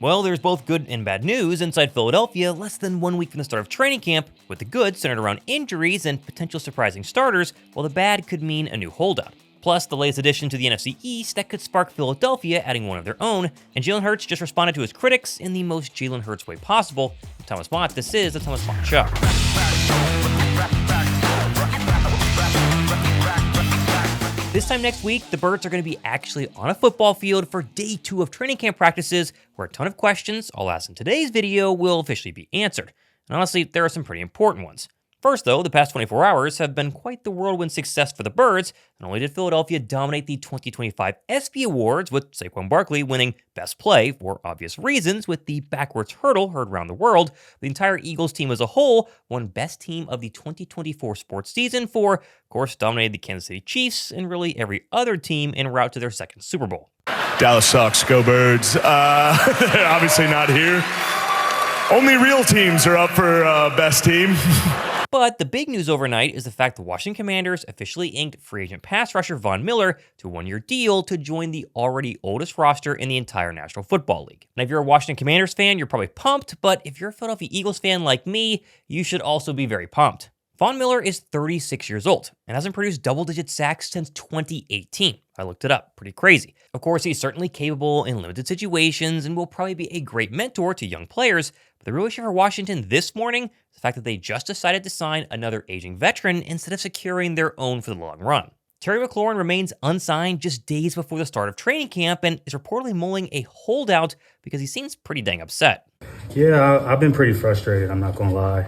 Well, there's both good and bad news inside Philadelphia less than 1 week from the start of training camp, with the good centered around injuries and potential surprising starters, while the bad could mean a new holdout. Plus, the latest addition to the NFC East that could spark Philadelphia adding one of their own, and Jalen Hurts just responded to his critics in the most Jalen Hurts way possible. I'm Thomas Mott, this is the Thomas Mott Show. This time next week, the Birds are going to be actually on a football field for day 2 of training camp practices, where a ton of questions I'll ask in today's video will officially be answered. And honestly, there are some pretty important ones. First though, the past 24 hours have been quite the whirlwind success for the Birds. Not only did Philadelphia dominate the 2025 ESPY Awards, with Saquon Barkley winning Best Play for obvious reasons with the backwards hurdle heard around the world, the entire Eagles team as a whole won Best Team of the 2024 sports season for, of course, dominated the Kansas City Chiefs and really every other team en route to their second Super Bowl. Dallas sucks, go Birds. They're obviously not here. Only real teams are up for Best Team. But the big news overnight is the fact the Washington Commanders officially inked free agent pass rusher Von Miller to a 1-year deal to join the already oldest roster in the entire National Football League. Now, if you're a Washington Commanders fan, you're probably pumped, but if you're a Philadelphia Eagles fan like me, you should also be very pumped. Von Miller is 36 years old and hasn't produced double-digit sacks since 2018. I looked it up. Pretty crazy. Of course, he's certainly capable in limited situations and will probably be a great mentor to young players, but the real issue for Washington this morning is the fact that they just decided to sign another aging veteran instead of securing their own for the long run. Terry McLaurin remains unsigned just days before the start of training camp and is reportedly mulling a holdout because he seems pretty dang upset. Yeah, I've been pretty frustrated, I'm not going to lie.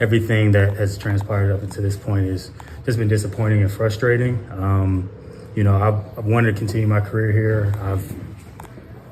Everything that has transpired up until this point has just been disappointing and frustrating. I've wanted to continue my career here. I've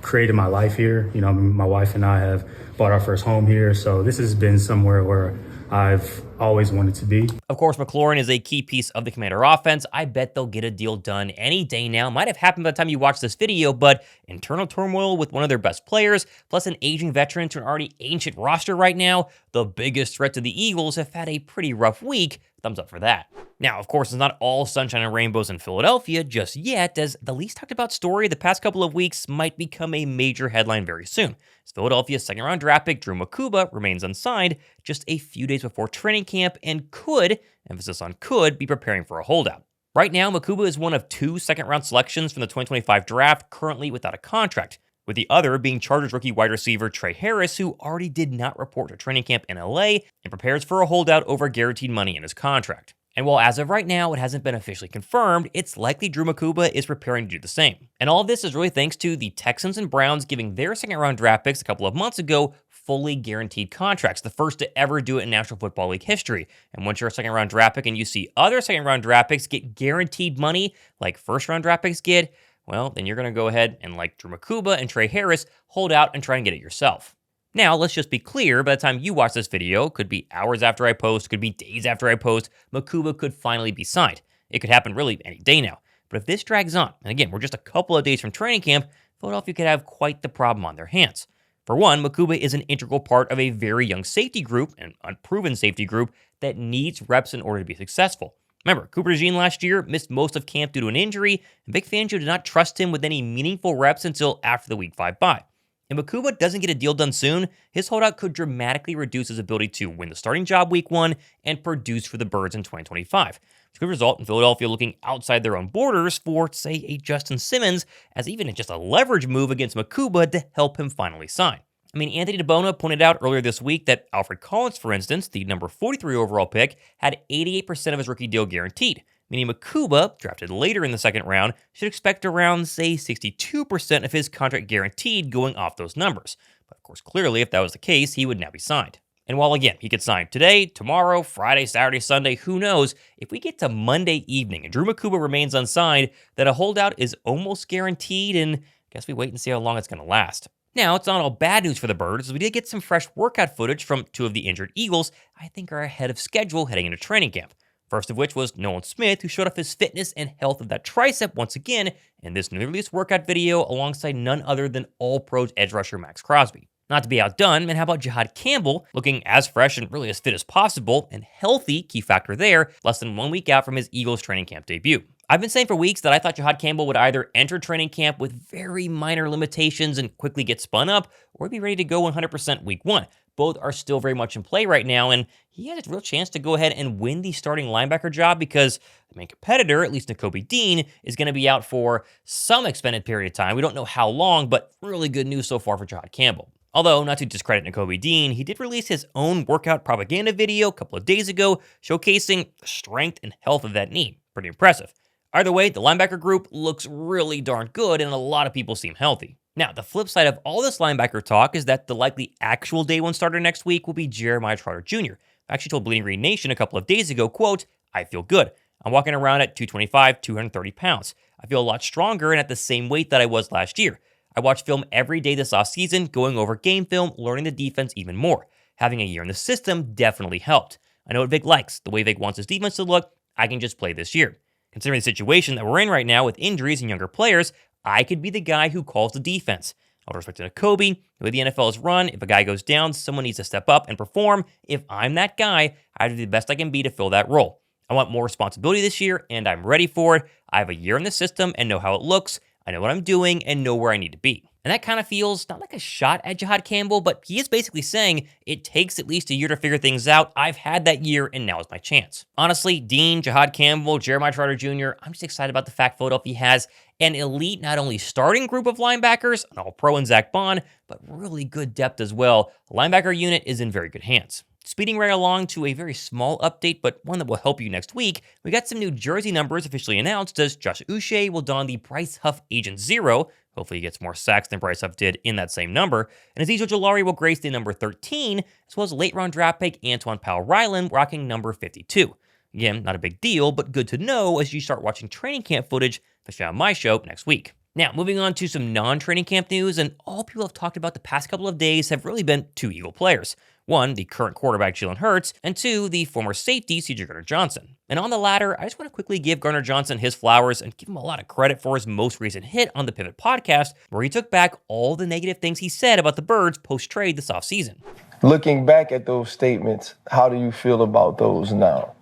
created my life here. My wife and I have bought our first home here. So this has been somewhere where I've always wanted to be. Of course, McLaurin is a key piece of the Commander offense. I bet they'll get a deal done any day now. Might have happened by the time you watch this video, but internal turmoil with one of their best players, plus an aging veteran to an already ancient roster right now, the biggest threat to the Eagles have had a pretty rough week. Thumbs up for that. Now, of course, it's not all sunshine and rainbows in Philadelphia just yet, as the least talked about story the past couple of weeks might become a major headline very soon. As Philadelphia's second-round draft pick Andrew Mukuba remains unsigned just a few days before training camp and could, emphasis on could, be preparing for a holdout. Right now, Mukuba is one of 2 second-round selections from the 2025 draft currently without a contract, with the other being Chargers rookie wide receiver Tre Harris, who already did not report to training camp in LA and prepares for a holdout over guaranteed money in his contract. And while as of right now it hasn't been officially confirmed, it's likely Andrew Mukuba is preparing to do the same. And all of this is really thanks to the Texans and Browns giving their second-round draft picks a couple of months ago fully guaranteed contracts, the first to ever do it in National Football League history. And once you're a second-round draft pick and you see other second-round draft picks get guaranteed money like first-round draft picks get, well, then you're going to go ahead and, like Andrew Mukuba and Tre Harris, hold out and try and get it yourself. Now, let's just be clear, by the time you watch this video, could be hours after I post, could be days after I post, Mukuba could finally be signed. It could happen really any day now. But if this drags on, and again, we're just a couple of days from training camp, Philadelphia could have quite the problem on their hands. For one, Mukuba is an integral part of a very young safety group, an unproven safety group, that needs reps in order to be successful. Remember, Cooper DeJean last year missed most of camp due to an injury, and Vic Fangio did not trust him with any meaningful reps until after the Week 5 bye. If Mukuba doesn't get a deal done soon, his holdout could dramatically reduce his ability to win the starting job Week 1 and produce for the Birds in 2025, which could result in Philadelphia looking outside their own borders for, say, a Justin Simmons as even just a leverage move against Mukuba to help him finally sign. Anthony DeBona pointed out earlier this week that Alfred Collins, for instance, the number 43 overall pick, had 88% of his rookie deal guaranteed, meaning Mukuba, drafted later in the second round, should expect around, say, 62% of his contract guaranteed going off those numbers. But of course, clearly, if that was the case, he would now be signed. And while, again, he could sign today, tomorrow, Friday, Saturday, Sunday, who knows, if we get to Monday evening and Andrew Mukuba remains unsigned, then a holdout is almost guaranteed, and I guess we wait and see how long it's going to last. Now, it's not all bad news for the Birds, as we did get some fresh workout footage from 2 of the injured Eagles I think are ahead of schedule heading into training camp. First of which was Nolan Smith, who showed off his fitness and health of that tricep once again in this newly released workout video alongside none other than All-Pro edge rusher Max Crosby. Not to be outdone, and how about Jihaad Campbell, looking as fresh and really as fit as possible, and healthy, key factor there, less than 1 week out from his Eagles training camp debut. I've been saying for weeks that I thought Jihaad Campbell would either enter training camp with very minor limitations and quickly get spun up, or be ready to go 100% week 1. Both are still very much in play right now, and he has a real chance to go ahead and win the starting linebacker job because the main competitor, at least Nakobe Dean, is going to be out for some extended period of time. We don't know how long, but really good news so far for Jihaad Campbell. Although, not to discredit Nakobe Dean, he did release his own workout propaganda video a couple of days ago showcasing the strength and health of that knee. Pretty impressive. Either way, the linebacker group looks really darn good, and a lot of people seem healthy. Now, the flip side of all this linebacker talk is that the likely actual day one starter next week will be Jeremiah Trotter Jr. I actually told Bleeding Green Nation a couple of days ago, quote, "I feel good. I'm walking around at 225, 230 pounds. I feel a lot stronger and at the same weight that I was last year. I watched film every day this offseason, going over game film, learning the defense even more. Having a year in the system definitely helped. I know what Vic likes, the way Vic wants his defense to look. I can just play this year. Considering the situation that we're in right now with injuries and younger players, I could be the guy who calls the defense. All respect to Nakobe, the way the NFL is run, if a guy goes down, someone needs to step up and perform. If I'm that guy, I do the best I can be to fill that role. I want more responsibility this year, and I'm ready for it. I have a year in the system and know how it looks. I know what I'm doing and know where I need to be." And that kind of feels not like a shot at Jihaad Campbell, but he is basically saying it takes at least a year to figure things out. I've had that year, and now is my chance. Honestly, Dean, Jihaad Campbell, Jeremiah Trotter Jr., I'm just excited about the fact Philadelphia has an elite, not only starting group of linebackers, an all-pro in Zach Bond, but really good depth as well. The linebacker unit is in very good hands. Speeding right along to a very small update, but one that will help you next week, we got some new jersey numbers officially announced as Josh Uche will don the Bryce Huff Agent 0. Hopefully he gets more sacks than Bryce Huff did in that same number. And Azeez Ojulari will grace the number 13, as well as late-round draft pick Antoine Powell-Ryland rocking number 52. Again, not a big deal, but good to know as you start watching training camp footage, especially on my show next week. Now, moving on to some non-training camp news, and all people have talked about the past couple of days have really been two Eagle players. One, the current quarterback Jalen Hurts, and two, the former safety CJ Gardner-Johnson. And on the latter, I just want to quickly give Gardner-Johnson his flowers and give him a lot of credit for his most recent hit on the Pivot podcast, where he took back all the negative things he said about the Birds post-trade this offseason. Looking back at those statements, how do you feel about those now?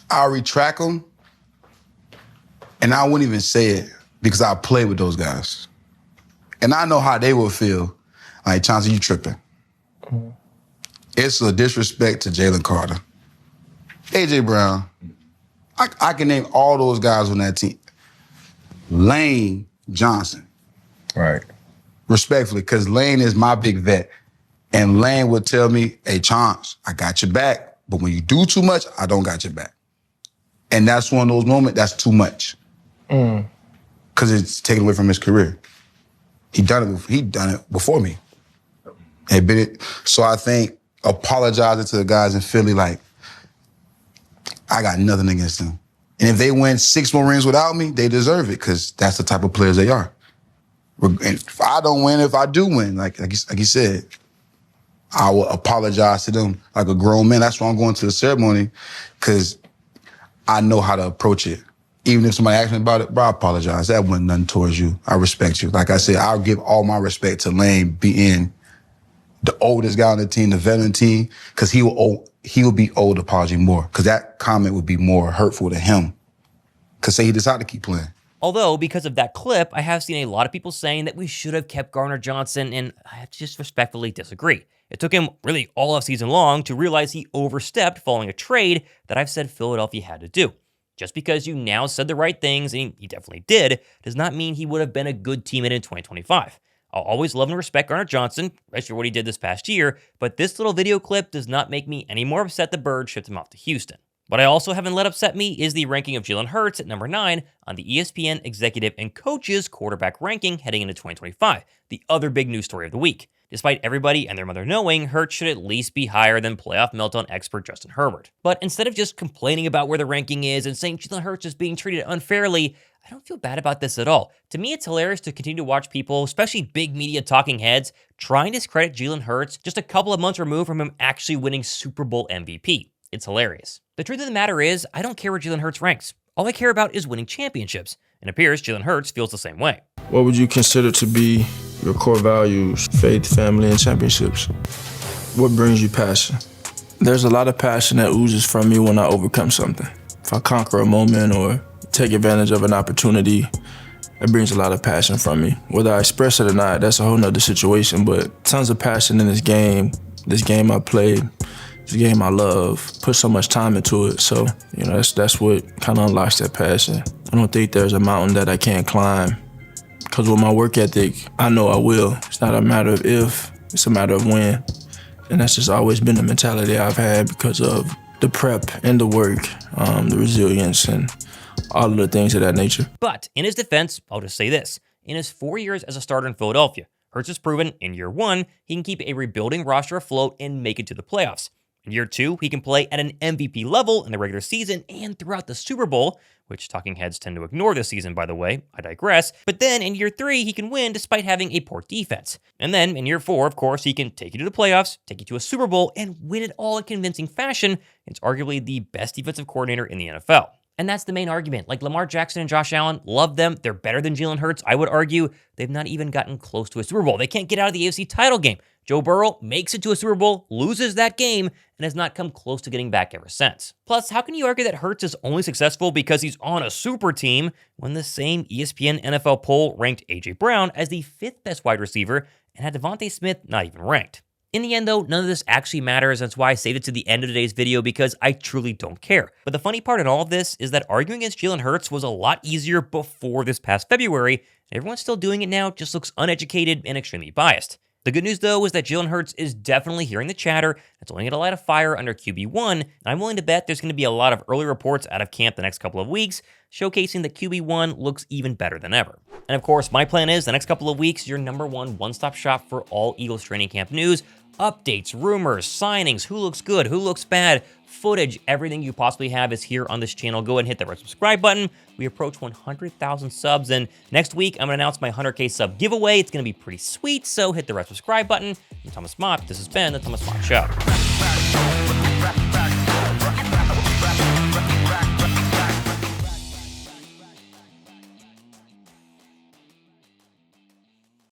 I'll retract them, and I wouldn't even say it because I play with those guys. And I know how they will feel. Like, Chauncey, you tripping. Mm-hmm. It's a disrespect to Jalen Carter. A.J. Brown. I can name all those guys on that team. Lane Johnson. Right. Respectfully, because Lane is my big vet. And Lane would tell me, hey, Chance, I got your back. But when you do too much, I don't got your back. And that's one of those moments, that's too much. Because it's taken away from his career. He done it before me. So I think apologizing to the guys in Philly, like, I got nothing against them. And if they win 6 more rings without me, they deserve it because that's the type of players they are. And if I don't win, if I do win, like you said, I will apologize to them like a grown man. That's why I'm going to the ceremony because I know how to approach it. Even if somebody asks me about it, bro, I apologize. That wasn't nothing towards you. I respect you. Like I said, I'll give all my respect to Lane being the oldest guy on the team, the veteran team, because he will be owed apology more, because that comment would be more hurtful to him. Because say he decided to keep playing. Although, because of that clip, I have seen a lot of people saying that we should have kept Gardner-Johnson, and I have to just respectfully disagree. It took him really all off season long to realize he overstepped following a trade that I've said Philadelphia had to do. Just because you now said the right things, and he definitely did, does not mean he would have been a good teammate in 2025. I'll always love and respect Gardner-Johnson, especially for what he did this past year, but this little video clip does not make me any more upset the Birds shipped him off to Houston. What I also haven't let upset me is the ranking of Jalen Hurts at number 9 on the ESPN Executive and Coaches quarterback ranking heading into 2025, the other big news story of the week. Despite everybody and their mother knowing, Hurts should at least be higher than playoff meltdown expert Justin Herbert. But instead of just complaining about where the ranking is and saying Jalen Hurts is being treated unfairly, I don't feel bad about this at all. To me, it's hilarious to continue to watch people, especially big media talking heads, trying to discredit Jalen Hurts just a couple of months removed from him actually winning Super Bowl MVP. It's hilarious. The truth of the matter is, I don't care where Jalen Hurts ranks. All I care about is winning championships. And it appears Jalen Hurts feels the same way. What would you consider to be your core values, faith, family, and championships. What brings you passion? There's a lot of passion that oozes from me when I overcome something. If I conquer a moment or take advantage of an opportunity, it brings a lot of passion from me. Whether I express it or not, that's a whole nother situation, but tons of passion in this game I play, this game I love, put so much time into it. So, that's what kind of unlocks that passion. I don't think there's a mountain that I can't climb, because with my work ethic, I know I will. It's not a matter of if, it's a matter of when. And that's just always been the mentality I've had because of the prep and the work, the resilience, and all of the things of that nature. But in his defense, I'll just say this. In his 4 years as a starter in Philadelphia, Hurts has proven in year 1, he can keep a rebuilding roster afloat and make it to the playoffs. In year 2, he can play at an MVP level in the regular season and throughout the Super Bowl, which talking heads tend to ignore this season, by the way. I digress. But then in year 3, he can win despite having a poor defense. And then in year 4, of course, he can take you to the playoffs, take you to a Super Bowl, and win it all in convincing fashion. It's arguably the best defensive coordinator in the NFL. And that's the main argument. Like Lamar Jackson and Josh Allen, love them. They're better than Jalen Hurts. I would argue they've not even gotten close to a Super Bowl. They can't get out of the AFC title game. Joe Burrow makes it to a Super Bowl, loses that game, and has not come close to getting back ever since. Plus, how can you argue that Hurts is only successful because he's on a super team when the same ESPN NFL poll ranked A.J. Brown as the 5th best wide receiver and had Devontae Smith not even ranked? In the end, though, none of this actually matters. That's why I saved it to the end of today's video, because I truly don't care. But the funny part in all of this is that arguing against Jalen Hurts was a lot easier before this past February, and everyone still doing it now just looks uneducated and extremely biased. The good news, though, is that Jalen Hurts is definitely hearing the chatter. It's only going to light a fire under QB1, and I'm willing to bet there's going to be a lot of early reports out of camp the next couple of weeks, showcasing that QB1 looks even better than ever. And of course, my plan is the next couple of weeks, your number one-stop shop for all Eagles training camp news, updates, rumors, signings, who looks good, who looks bad, footage, everything you possibly have is here on this channel. Go ahead and hit that red subscribe button. We approach 100,000 subs, and next week, I'm going to announce my 100K sub giveaway. It's going to be pretty sweet, so hit the red subscribe button. I'm Thomas Mott. This has been The Thomas Mott Show.